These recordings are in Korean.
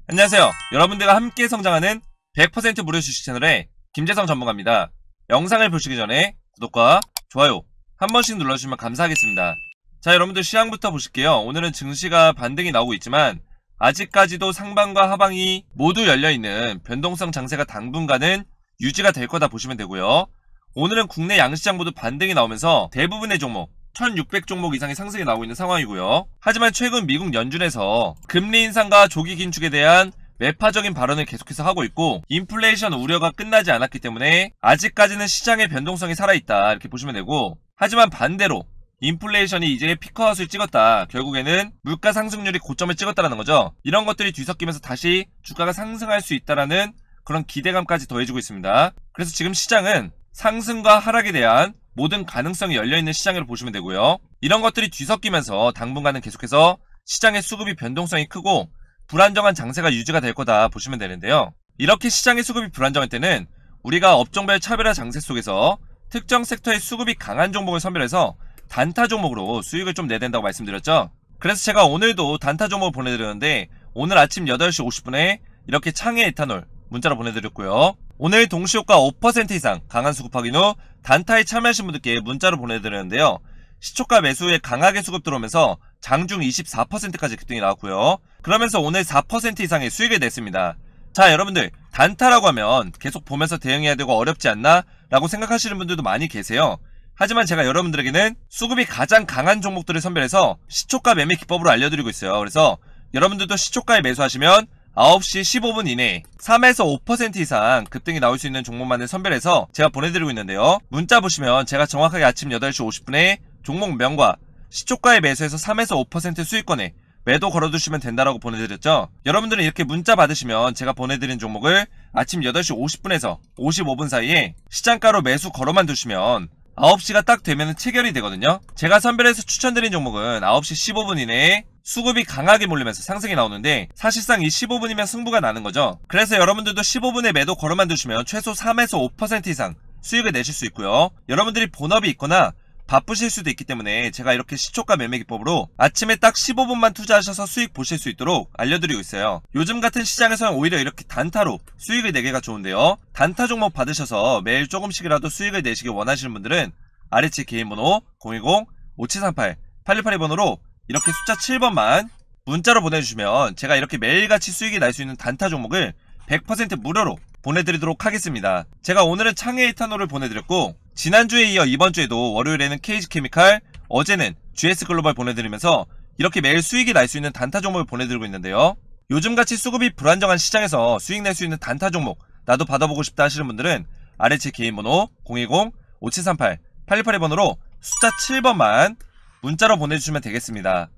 안녕하세요. 여러분들과 함께 성장하는 100% 무료 주식 채널의 김재성 전문가입니다. 영상을 보시기 전에 구독과 좋아요 한 번씩 눌러주시면 감사하겠습니다. 자, 여러분들 시황부터 보실게요. 오늘은 증시가 반등이 나오고 있지만 아직까지도 상방과 하방이 모두 열려있는 변동성 장세가 당분간은 유지가 될 거다 보시면 되고요. 오늘은 국내 양시장 모두 반등이 나오면서 대부분의 종목 1600 종목 이상의 상승이 나오고 있는 상황이고요. 하지만 최근 미국 연준에서 금리 인상과 조기 긴축에 대한 매파적인 발언을 계속해서 하고 있고 인플레이션 우려가 끝나지 않았기 때문에 아직까지는 시장의 변동성이 살아있다 이렇게 보시면 되고, 하지만 반대로 인플레이션이 이제 피크아웃을 찍었다, 결국에는 물가 상승률이 고점을 찍었다라는 거죠. 이런 것들이 뒤섞이면서 다시 주가가 상승할 수 있다라는 그런 기대감까지 더해주고 있습니다. 그래서 지금 시장은 상승과 하락에 대한 모든 가능성이 열려있는 시장으로 보시면 되고요. 이런 것들이 뒤섞이면서 당분간은 계속해서 시장의 수급이 변동성이 크고 불안정한 장세가 유지가 될 거다 보시면 되는데요. 이렇게 시장의 수급이 불안정할 때는 우리가 업종별 차별화 장세 속에서 특정 섹터의 수급이 강한 종목을 선별해서 단타 종목으로 수익을 좀 내야 된다고 말씀드렸죠. 그래서 제가 오늘도 단타 종목을 보내드렸는데 오늘 아침 8시 50분에 이렇게 창의 에탄올 문자로 보내드렸고요. 오늘 동시효과 5% 이상 강한 수급 확인 후 단타에 참여하신 분들께 문자로 보내드렸는데요. 시초가 매수에 강하게 수급 들어오면서 장중 24%까지 급등이 나왔고요. 그러면서 오늘 4% 이상의 수익을 냈습니다. 자, 여러분들 단타라고 하면 계속 보면서 대응해야 되고 어렵지 않나? 라고 생각하시는 분들도 많이 계세요. 하지만 제가 여러분들에게는 수급이 가장 강한 종목들을 선별해서 시초가 매매 기법으로 알려드리고 있어요. 그래서 여러분들도 시초가에 매수하시면 9시 15분 이내에 3에서 5% 이상 급등이 나올 수 있는 종목만을 선별해서 제가 보내드리고 있는데요. 문자 보시면 제가 정확하게 아침 8시 50분에 종목명과 시초가에 매수해서 3에서 5% 수익권에 매도 걸어두시면 된다라고 보내드렸죠. 여러분들은 이렇게 문자 받으시면 제가 보내드린 종목을 아침 8시 50분에서 55분 사이에 시장가로 매수 걸어만 두시면 9시가 딱 되면 체결이 되거든요. 제가 선별해서 추천드린 종목은 9시 15분 이내에 수급이 강하게 몰리면서 상승이 나오는데 사실상 이 15분이면 승부가 나는 거죠. 그래서 여러분들도 15분에 매도 걸어만 두시면 최소 3에서 5% 이상 수익을 내실 수 있고요. 여러분들이 본업이 있거나 바쁘실 수도 있기 때문에 제가 이렇게 시초가 매매 기법으로 아침에 딱 15분만 투자하셔서 수익 보실 수 있도록 알려드리고 있어요. 요즘 같은 시장에서는 오히려 이렇게 단타로 수익을 내기가 좋은데요. 단타 종목 받으셔서 매일 조금씩이라도 수익을 내시길 원하시는 분들은 아래치 개인번호 010-5738-8182번호로 이렇게 숫자 7번만 문자로 보내주시면 제가 이렇게 매일같이 수익이 날 수 있는 단타 종목을 100% 무료로 보내드리도록 하겠습니다. 제가 오늘은 창의 에탄올을 보내드렸고 지난주에 이어 이번주에도 월요일에는 KG케미칼, 어제는 GS글로벌 보내드리면서 이렇게 매일 수익이 날 수 있는 단타 종목을 보내드리고 있는데요. 요즘같이 수급이 불안정한 시장에서 수익 낼 수 있는 단타 종목 나도 받아보고 싶다 하시는 분들은 아래 제 개인번호 010-5738-8182번호로 숫자 7번만 문자로 보내주시면 되겠습니다.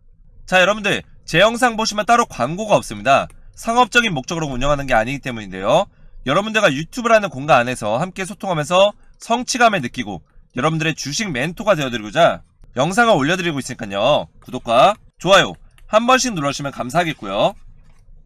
자, 여러분들 제 영상 보시면 따로 광고가 없습니다. 상업적인 목적으로 운영하는 게 아니기 때문인데요. 여러분들과 유튜브라는 공간 안에서 함께 소통하면서 성취감을 느끼고 여러분들의 주식 멘토가 되어드리고자 영상을 올려드리고 있으니까요. 구독과 좋아요 한 번씩 눌러주시면 감사하겠고요.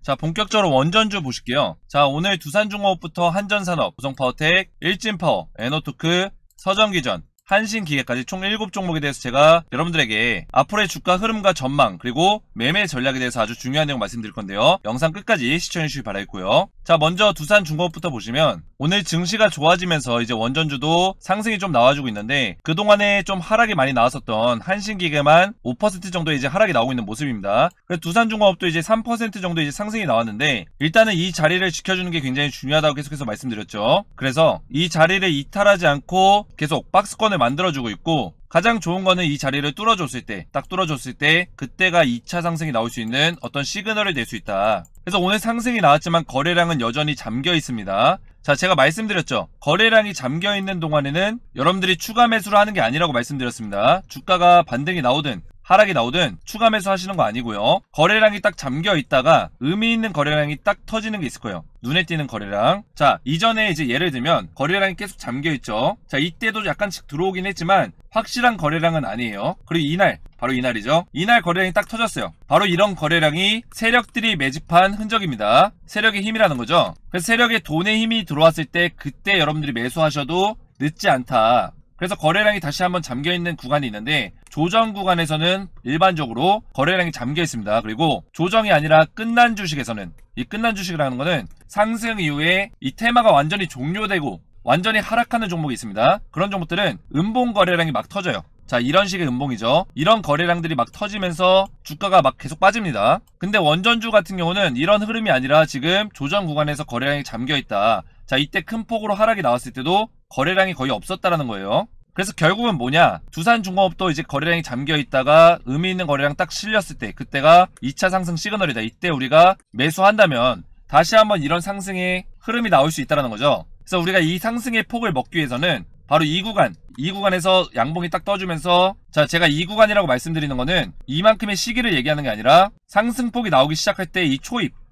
자, 본격적으로 원전주 보실게요. 자, 오늘 두산중공업부터 한전산업, 우성파워텍, 일진파워, 에너토크, 서정기전, 한신기계까지 총 7종목에 대해서 제가 여러분들에게 앞으로의 주가 흐름과 전망 그리고 매매 전략에 대해서 아주 중요한 내용 말씀드릴 건데요. 영상 끝까지 시청해주시기 바라겠고요. 자, 먼저 두산중공업부터 보시면 오늘 증시가 좋아지면서 이제 원전주도 상승이 좀 나와주고 있는데 그동안에 좀 하락이 많이 나왔었던 한신기계만 5% 정도 이제 하락이 나오고 있는 모습입니다. 그래서 두산중공업도 이제 3% 정도 이제 상승이 나왔는데 일단은 이 자리를 지켜주는 게 굉장히 중요하다고 계속해서 말씀드렸죠. 그래서 이 자리를 이탈하지 않고 계속 박스권을 만들어주고 있고 가장 좋은 거는 이 자리를 뚫어줬을 때, 딱 뚫어줬을 때 그때가 2차 상승이 나올 수 있는 어떤 시그널을 낼 수 있다. 그래서 오늘 상승이 나왔지만 거래량은 여전히 잠겨 있습니다. 자, 제가 말씀드렸죠. 거래량이 잠겨 있는 동안에는 여러분들이 추가 매수를 하는 게 아니라고 말씀드렸습니다. 주가가 반등이 나오든 하락이 나오든 추가 매수 하시는 거 아니고요. 거래량이 딱 잠겨 있다가 의미 있는 거래량이 딱 터지는 게 있을 거예요. 눈에 띄는 거래량. 자, 이전에 이제 예를 들면 거래량이 계속 잠겨 있죠. 자, 이때도 약간씩 들어오긴 했지만 확실한 거래량은 아니에요. 그리고 이날, 바로 이날이죠. 이날 거래량이 딱 터졌어요. 바로 이런 거래량이 세력들이 매집한 흔적입니다. 세력의 힘이라는 거죠. 그래서 세력의 돈의 힘이 들어왔을 때 그때 여러분들이 매수하셔도 늦지 않다. 그래서 거래량이 다시 한번 잠겨있는 구간이 있는데 조정 구간에서는 일반적으로 거래량이 잠겨 있습니다. 그리고 조정이 아니라 끝난 주식에서는, 이 끝난 주식이라는 거는 상승 이후에 이 테마가 완전히 종료되고 완전히 하락하는 종목이 있습니다. 그런 종목들은 음봉 거래량이 막 터져요. 자, 이런 식의 음봉이죠. 이런 거래량들이 막 터지면서 주가가 막 계속 빠집니다. 근데 원전주 같은 경우는 이런 흐름이 아니라 지금 조정 구간에서 거래량이 잠겨있다. 자, 이때 큰 폭으로 하락이 나왔을 때도 거래량이 거의 없었다라는 거예요. 그래서 결국은 뭐냐, 두산중공업도 이제 거래량이 잠겨있다가 의미 있는 거래량 딱 실렸을 때, 그때가 2차 상승 시그널이다. 이때 우리가 매수한다면 다시 한번 이런 상승의 흐름이 나올 수 있다는 거죠. 그래서 우리가 이 상승의 폭을 먹기 위해서는 바로 이 구간에서 양봉이 딱 떠주면서, 자, 제가 이 구간이라고 말씀드리는 거는 이만큼의 시기를 얘기하는 게 아니라 상승폭이 나오기 시작할 때 이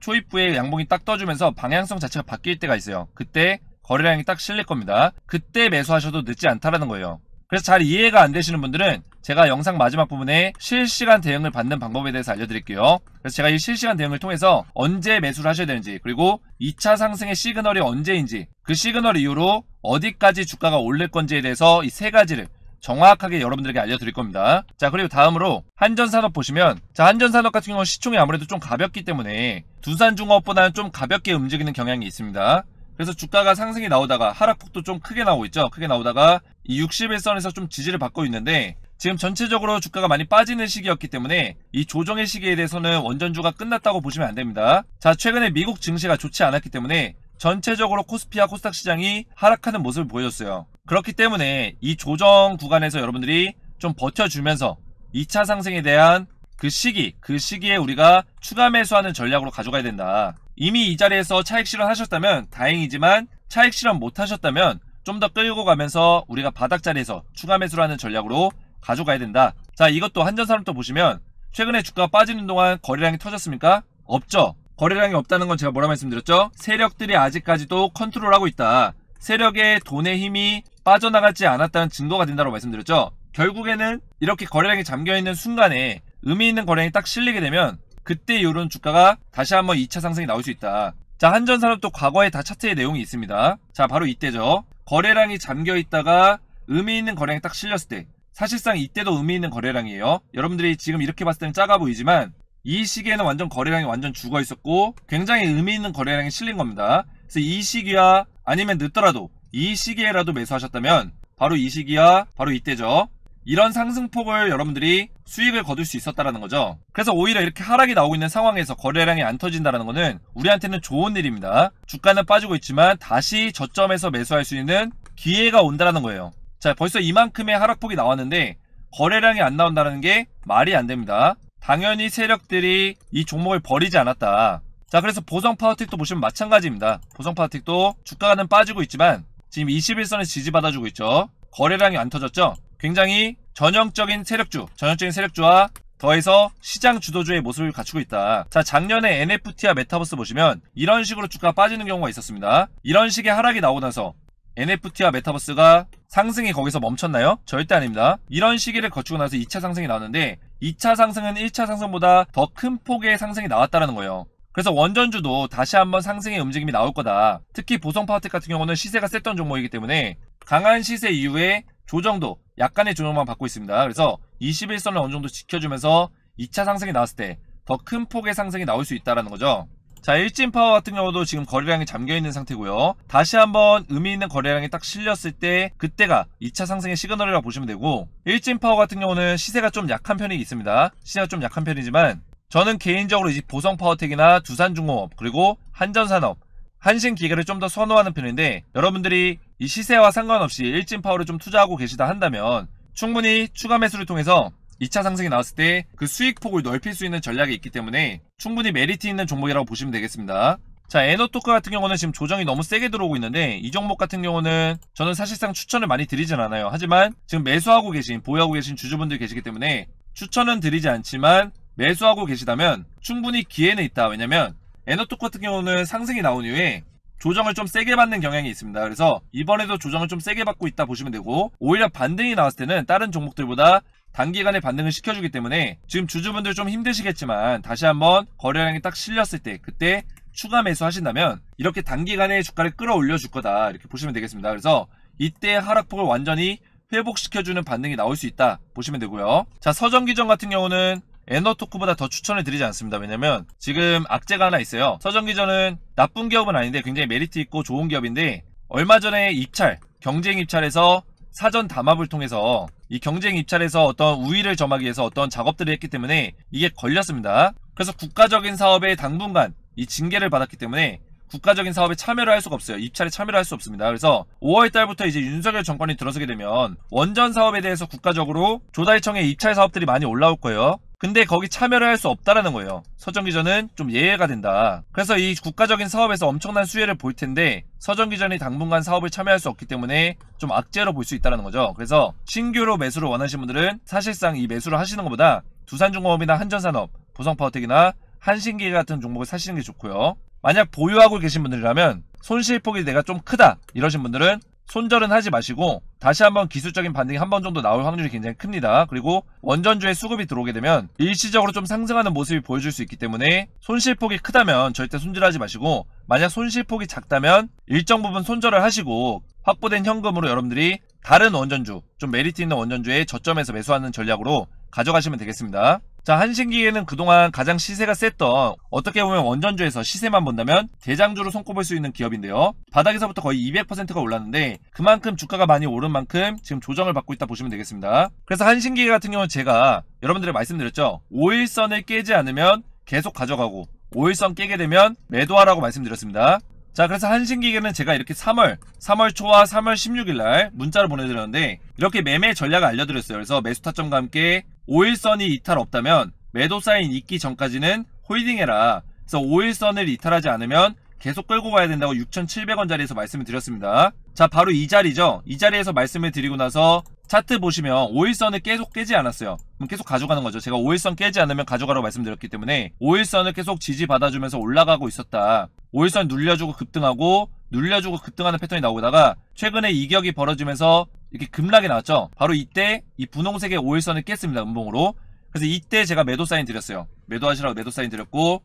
초입부에 양봉이 딱 떠주면서 방향성 자체가 바뀔 때가 있어요. 그때 거래량이 딱 실릴 겁니다. 그때 매수하셔도 늦지 않다라는 거예요. 그래서 잘 이해가 안 되시는 분들은 제가 영상 마지막 부분에 실시간 대응을 받는 방법에 대해서 알려드릴게요. 그래서 제가 이 실시간 대응을 통해서 언제 매수를 하셔야 되는지, 그리고 2차 상승의 시그널이 언제인지, 그 시그널 이후로 어디까지 주가가 오를 건지에 대해서 이 세 가지를 정확하게 여러분들에게 알려드릴 겁니다. 자, 그리고 다음으로 한전산업 보시면, 자, 한전산업 같은 경우는 시총이 아무래도 좀 가볍기 때문에 두산중공업보다는 좀 가볍게 움직이는 경향이 있습니다. 그래서 주가가 상승이 나오다가 하락폭도 좀 크게 나오고 있죠. 크게 나오다가 이 61선에서 좀 지지를 받고 있는데, 지금 전체적으로 주가가 많이 빠지는 시기였기 때문에 이 조정의 시기에 대해서는 원전주가 끝났다고 보시면 안 됩니다. 자, 최근에 미국 증시가 좋지 않았기 때문에 전체적으로 코스피와 코스닥 시장이 하락하는 모습을 보여줬어요. 그렇기 때문에 이 조정 구간에서 여러분들이 좀 버텨주면서 2차 상승에 대한 그 시기에 우리가 추가 매수하는 전략으로 가져가야 된다. 이미 이 자리에서 차익 실현하셨다면 다행이지만, 차익 실현 못하셨다면 좀 더 끌고 가면서 우리가 바닥 자리에서 추가 매수를 하는 전략으로 가져가야 된다. 자, 이것도 한전산업도 보시면 최근에 주가가 빠지는 동안 거래량이 터졌습니까? 없죠. 거래량이 없다는 건 제가 뭐라 말씀드렸죠? 세력들이 아직까지도 컨트롤하고 있다. 세력의 돈의 힘이 빠져나가지 않았다는 증거가 된다고 말씀드렸죠. 결국에는 이렇게 거래량이 잠겨있는 순간에 의미 있는 거래량이 딱 실리게 되면 그때 이후로는 주가가 다시 한번 2차 상승이 나올 수 있다. 자, 한전산업도 과거에 다 차트의 내용이 있습니다. 자, 바로 이때죠. 거래량이 잠겨있다가 의미 있는 거래량이 딱 실렸을 때, 사실상 이때도 의미 있는 거래량이에요. 여러분들이 지금 이렇게 봤을 때는 작아 보이지만 이 시기에는 완전 거래량이 완전 죽어 있었고 굉장히 의미 있는 거래량이 실린 겁니다. 그래서 이 시기와 아니면 늦더라도 이 시기에라도 매수하셨다면 바로 이 시기와 바로 이때죠. 이런 상승폭을 여러분들이 수익을 거둘 수 있었다라는 거죠. 그래서 오히려 이렇게 하락이 나오고 있는 상황에서 거래량이 안 터진다는 거는 우리한테는 좋은 일입니다. 주가는 빠지고 있지만 다시 저점에서 매수할 수 있는 기회가 온다라는 거예요. 자, 벌써 이만큼의 하락폭이 나왔는데 거래량이 안 나온다는 게 말이 안 됩니다. 당연히 세력들이 이 종목을 버리지 않았다. 자, 그래서 보성파워텍도 보시면 마찬가지입니다. 보성파워텍도 주가는 빠지고 있지만 지금 21선에 지지받아주고 있죠. 거래량이 안 터졌죠. 굉장히 전형적인 세력주와 더해서 시장 주도주의 모습을 갖추고 있다. 자, 작년에 NFT와 메타버스 보시면 이런 식으로 주가가 빠지는 경우가 있었습니다. 이런 식의 하락이 나오고 나서 NFT와 메타버스가 상승이 거기서 멈췄나요? 절대 아닙니다. 이런 시기를 거치고 나서 2차 상승이 나왔는데 2차 상승은 1차 상승보다 더 큰 폭의 상승이 나왔다는 거예요. 그래서 원전주도 다시 한번 상승의 움직임이 나올 거다. 특히 보성파워텍 같은 경우는 시세가 셌던 종목이기 때문에 강한 시세 이후에 조정도 약간의 조정만 받고 있습니다. 그래서 21선을 어느 정도 지켜주면서 2차 상승이 나왔을 때 더 큰 폭의 상승이 나올 수 있다는 거죠. 자, 일진파워 같은 경우도 지금 거래량이 잠겨있는 상태고요. 다시 한번 의미 있는 거래량이 딱 실렸을 때 그때가 2차 상승의 시그널이라고 보시면 되고, 일진파워 같은 경우는 시세가 좀 약한 편이 있습니다. 시세가 좀 약한 편이지만 저는 개인적으로 이제 보성파워텍이나 두산중공업 그리고 한전산업, 한신기계를 좀 더 선호하는 편인데, 여러분들이 이 시세와 상관없이 일진파워를 좀 투자하고 계시다 한다면 충분히 추가 매수를 통해서 2차 상승이 나왔을 때 그 수익폭을 넓힐 수 있는 전략이 있기 때문에 충분히 메리트 있는 종목이라고 보시면 되겠습니다. 자, 에너토크 같은 경우는 지금 조정이 너무 세게 들어오고 있는데 이 종목 같은 경우는 저는 사실상 추천을 많이 드리진 않아요. 하지만 지금 매수하고 계신, 보유하고 계신 주주분들 계시기 때문에 추천은 드리지 않지만 매수하고 계시다면 충분히 기회는 있다. 왜냐면 에너토크 같은 경우는 상승이 나온 이후에 조정을 좀 세게 받는 경향이 있습니다. 그래서 이번에도 조정을 좀 세게 받고 있다 보시면 되고, 오히려 반등이 나왔을 때는 다른 종목들보다 단기간에 반등을 시켜주기 때문에 지금 주주분들 좀 힘드시겠지만 다시 한번 거래량이 딱 실렸을 때 그때 추가 매수하신다면 이렇게 단기간에 주가를 끌어올려 줄 거다, 이렇게 보시면 되겠습니다. 그래서 이때 하락폭을 완전히 회복시켜주는 반등이 나올 수 있다 보시면 되고요. 자, 서정기전 같은 경우는 에너토크보다 더 추천을 드리지 않습니다. 왜냐면 지금 악재가 하나 있어요. 서정기전은 나쁜 기업은 아닌데 굉장히 메리트 있고 좋은 기업인데 얼마 전에 입찰, 경쟁 입찰에서 사전 담합을 통해서 이 경쟁 입찰에서 어떤 우위를 점하기 위해서 어떤 작업들을 했기 때문에 이게 걸렸습니다. 그래서 국가적인 사업에 당분간 이 징계를 받았기 때문에 국가적인 사업에 참여를 할 수가 없어요. 입찰에 참여를 할 수 없습니다. 그래서 5월달부터 이제 윤석열 정권이 들어서게 되면 원전 사업에 대해서 국가적으로 조달청의 입찰 사업들이 많이 올라올 거예요. 근데 거기 참여를 할 수 없다라는 거예요. 서정기전은 좀 예외가 된다. 그래서 이 국가적인 사업에서 엄청난 수혜를 볼 텐데 서정기전이 당분간 사업을 참여할 수 없기 때문에 좀 악재로 볼 수 있다는 거죠. 그래서 신규로 매수를 원하시는 분들은 사실상 이 매수를 하시는 것보다 두산중공업이나 한전산업, 보성파워텍이나 한신기계 같은 종목을 사시는 게 좋고요. 만약 보유하고 계신 분들이라면 손실폭이 내가 좀 크다 이러신 분들은 손절은 하지 마시고 다시 한번 기술적인 반등이 한 번 정도 나올 확률이 굉장히 큽니다. 그리고 원전주에 수급이 들어오게 되면 일시적으로 좀 상승하는 모습이 보여줄 수 있기 때문에 손실폭이 크다면 절대 손절하지 마시고 만약 손실폭이 작다면 일정 부분 손절을 하시고 확보된 현금으로 여러분들이 다른 원전주, 좀 메리트 있는 원전주에 저점에서 매수하는 전략으로 가져가시면 되겠습니다. 자, 한신기계는 그동안 가장 시세가 셌던 어떻게 보면 원전주에서 시세만 본다면 대장주로 손꼽을 수 있는 기업인데요. 바닥에서부터 거의 200%가 올랐는데 그만큼 주가가 많이 오른 만큼 지금 조정을 받고 있다 보시면 되겠습니다. 그래서 한신기계 같은 경우는 제가 여러분들에게 말씀드렸죠. 5일선을 깨지 않으면 계속 가져가고 5일선 깨게 되면 매도하라고 말씀드렸습니다. 자, 그래서 한신기계는 제가 이렇게 3월 초와 3월 16일날 문자를 보내드렸는데 이렇게 매매 전략을 알려드렸어요. 그래서 매수 타점과 함께 5일선이 이탈 없다면 매도 사인 있기 전까지는 홀딩해라. 그래서 5일선을 이탈하지 않으면 계속 끌고 가야 된다고 6,700원 자리에서 말씀을 드렸습니다. 자, 바로 이 자리죠. 이 자리에서 말씀을 드리고 나서 차트 보시면 5일선을 계속 깨지 않았어요. 그럼 계속 가져가는 거죠. 제가 5일선 깨지 않으면 가져가라고 말씀드렸기 때문에 5일선을 계속 지지받아주면서 올라가고 있었다. 5일선 눌려주고 급등하고 눌려주고 급등하는 패턴이 나오다가 최근에 이격이 벌어지면서 이렇게 급락이 나왔죠. 바로 이때 이 분홍색의 5일선을 깼습니다. 음봉으로. 그래서 이때 제가 매도 사인 드렸어요. 매도하시라고 매도 사인 드렸고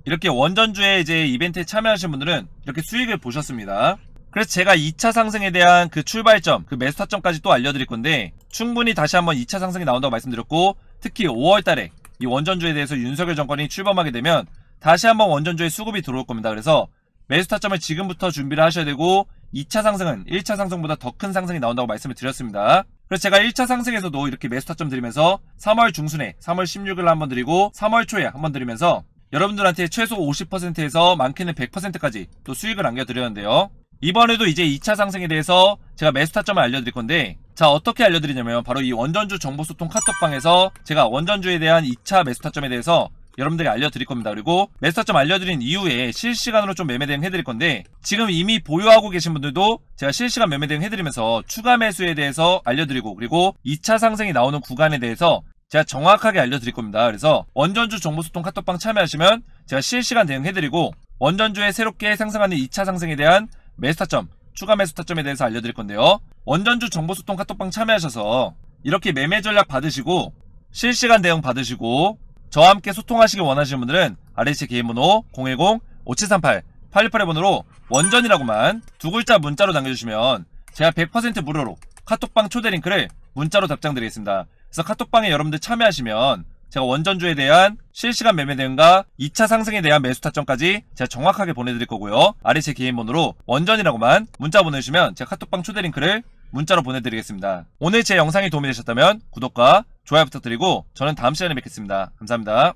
이렇게 원전주에 이제 이벤트에 참여하신 분들은 이렇게 수익을 보셨습니다. 그래서 제가 2차 상승에 대한 그 출발점, 그 매수 타점까지 또 알려드릴 건데 충분히 다시 한번 2차 상승이 나온다고 말씀드렸고 특히 5월달에 이 원전주에 대해서 윤석열 정권이 출범하게 되면 다시 한번 원전주에 수급이 들어올 겁니다. 그래서 매수 타점을 지금부터 준비를 하셔야 되고 2차 상승은 1차 상승보다 더 큰 상승이 나온다고 말씀을 드렸습니다. 그래서 제가 1차 상승에서도 이렇게 매수 타점 드리면서 3월 중순에 3월 16일 한번 드리고 3월 초에 한번 드리면서 여러분들한테 최소 50%에서 많게는 100%까지 또 수익을 안겨드렸는데요. 이번에도 이제 2차 상승에 대해서 제가 매수 타점을 알려드릴 건데 자, 어떻게 알려드리냐면 바로 이 원전주 정보소통 카톡방에서 제가 원전주에 대한 2차 매수 타점에 대해서 여러분들에게 알려드릴 겁니다. 그리고 매수 타점 알려드린 이후에 실시간으로 좀 매매 대응 해드릴 건데 지금 이미 보유하고 계신 분들도 제가 실시간 매매 대응 해드리면서 추가 매수에 대해서 알려드리고 그리고 2차 상승이 나오는 구간에 대해서 제가 정확하게 알려드릴 겁니다. 그래서 원전주 정보소통 카톡방 참여하시면 제가 실시간 대응 해드리고 원전주에 새롭게 상승하는 2차 상승에 대한 매수 타점, 추가 매수 타점에 대해서 알려드릴 건데요. 원전주 정보소통 카톡방 참여하셔서 이렇게 매매 전략 받으시고 실시간 대응 받으시고 저와 함께 소통하시길 원하시는 분들은 아래 제 개인 번호 010-5738-868의 번호로 원전이라고만 두 글자 문자로 남겨주시면 제가 100% 무료로 카톡방 초대 링크를 문자로 답장드리겠습니다. 그래서 카톡방에 여러분들 참여하시면 제가 원전주에 대한 실시간 매매 대응과 2차 상승에 대한 매수 타점까지 제가 정확하게 보내드릴 거고요. 아래 제 개인 번호로 원전이라고만 문자 보내주시면 제가 카톡방 초대 링크를 문자로 보내드리겠습니다. 오늘 제 영상이 도움이 되셨다면 구독과 좋아요 부탁드리고 저는 다음 시간에 뵙겠습니다. 감사합니다.